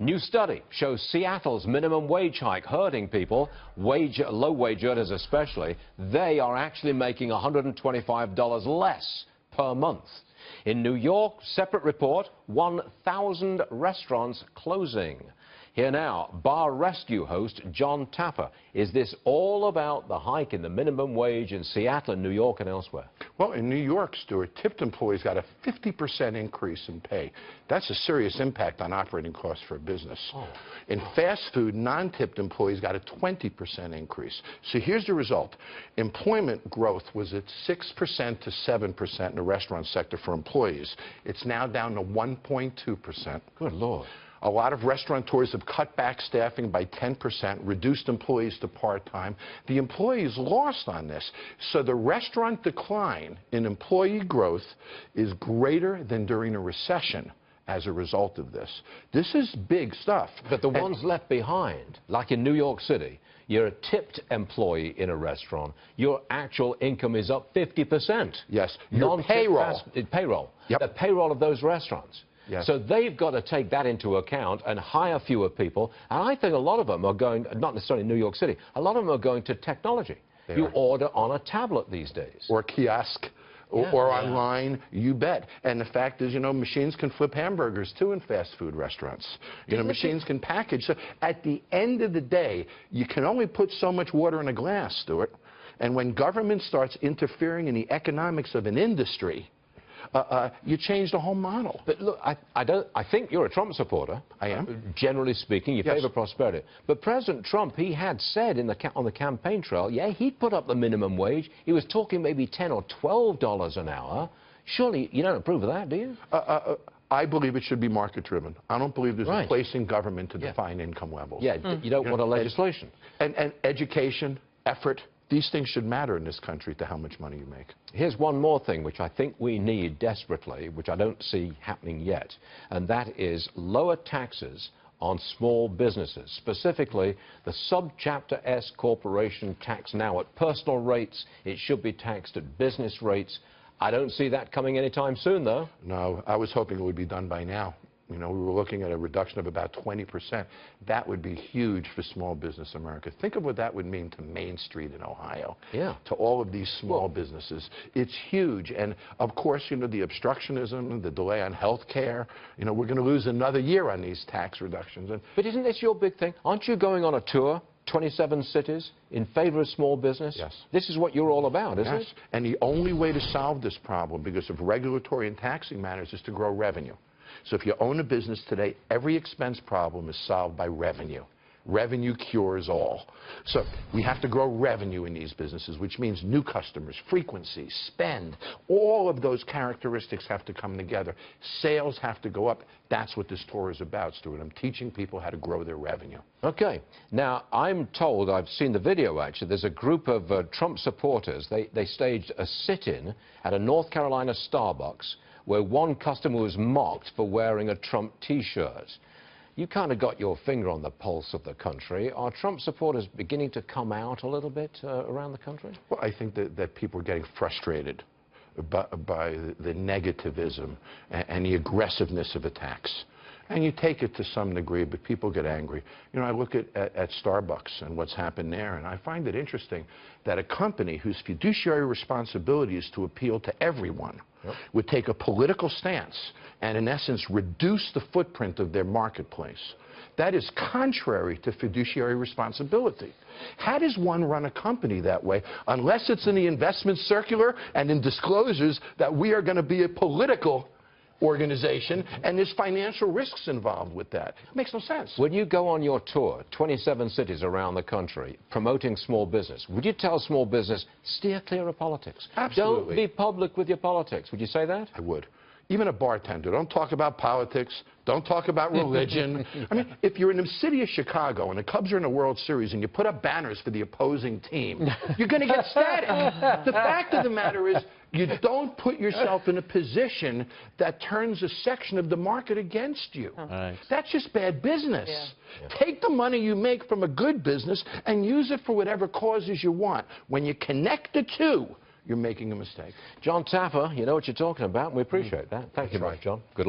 New study shows Seattle's minimum wage hike hurting people, low-wage earners especially. They are actually making $125 less per month. In New York, separate report, 1,000 restaurants closing. Here now, bar rescue host Jon Taffer. Is this all about the hike in the minimum wage in Seattle and New York and elsewhere? Well, in New York, Stuart, tipped employees got a 50% increase in pay. That's a serious impact on operating costs for a business. In fast food, non-tipped employees got a 20% increase. So here's the result. Employment growth was at 6% to 7% in the restaurant sector for employees. It's now down to 1.2%. Good Lord. A lot of restaurateurs have cut back staffing by 10%, reduced employees to part-time. The employees lost on this. So the restaurant decline in employee growth is greater than during a recession as a result of this. This is big stuff. But the ones left behind, like in New York City, you're a tipped employee in a restaurant, your actual income is up 50%. Yes, your payroll. Payroll. Yep. The payroll of those restaurants. Yes. So they've got to take that into account and hire fewer people. And I think a lot of them are going, not necessarily in New York City, a lot of them are going to technology. You order on a tablet these days. Or kiosk. Or online, you bet. And the fact is, you know, machines can flip hamburgers, too, in fast food restaurants. You know, machines can package. So at the end of the day, you can only put so much water in a glass, Stuart. And when government starts interfering in the economics of an industry, you change the whole model. But look, I think you're a Trump supporter. I am. Generally speaking, you favor prosperity. But President Trump, he had said on the campaign trail, yeah, he'd put up the minimum wage. He was talking maybe $10 or $12 an hour. Surely you don't approve of that, do you? I believe it should be market-driven. I don't believe there's a place in government to define income levels. Yeah, you don't want a legislation. And education, effort, these things should matter in this country to how much money you make. Here's one more thing which I think we need desperately, which I don't see happening yet, and that is lower taxes on small businesses, specifically the Subchapter S corporation tax now at personal rates. It should be taxed at business rates. I don't see that coming anytime soon, though. No, I was hoping it would be done by now. You know, we were looking at a reduction of about 20%. That would be huge for small business America. Think of what that would mean to Main Street in Ohio, to all of these small businesses. It's huge. And, of course, you know, the obstructionism, the delay on health care, you know, we're going to lose another year on these tax reductions. But isn't this your big thing? Aren't you going on a tour, 27 cities, in favor of small business? Yes. This is what you're all about, isn't it? And the only way to solve this problem, because of regulatory and taxing matters, is to grow revenue. So if you own a business today, every expense problem is solved by revenue. Revenue cures all. So we have to grow revenue in these businesses, which means new customers, frequency, spend. All of those characteristics have to come together. Sales have to go up. That's what this tour is about, Stuart. I'm teaching people how to grow their revenue. Okay. Now, I'm told, I've seen the video actually, there's a group of Trump supporters. They staged a sit-in at a North Carolina Starbucks where one customer was mocked for wearing a Trump T-shirt. You kind of got your finger on the pulse of the country. Are Trump supporters beginning to come out a little bit around the country? Well, I think that people are getting frustrated by the negativism and the aggressiveness of attacks. And you take it to some degree, but people get angry. You know, I look at Starbucks and what's happened there, and I find it interesting that a company whose fiduciary responsibility is to appeal to everyone would take a political stance and, in essence, reduce the footprint of their marketplace. That is contrary to fiduciary responsibility. How does one run a company that way unless it's in the investment circular and in disclosures that we are going to be a political organization, and there's financial risks involved with that? It makes no sense. When you go on your tour, 27 cities around the country, promoting small business, would you tell small business, steer clear of politics? Absolutely. Don't be public with your politics. Would you say that? I would. Even a bartender, don't talk about politics, don't talk about religion. I mean, if you're in the city of Chicago and the Cubs are in the World Series and you put up banners for the opposing team, you're going to get static. The fact of the matter is, you don't put yourself in a position that turns a section of the market against you. That's just bad business. Take the money you make from a good business and use it for whatever causes you want. When you connect the two, you're making a mistake. Jon Taffer, you know what you're talking about, and we appreciate that. Thank you very much, John. Good luck.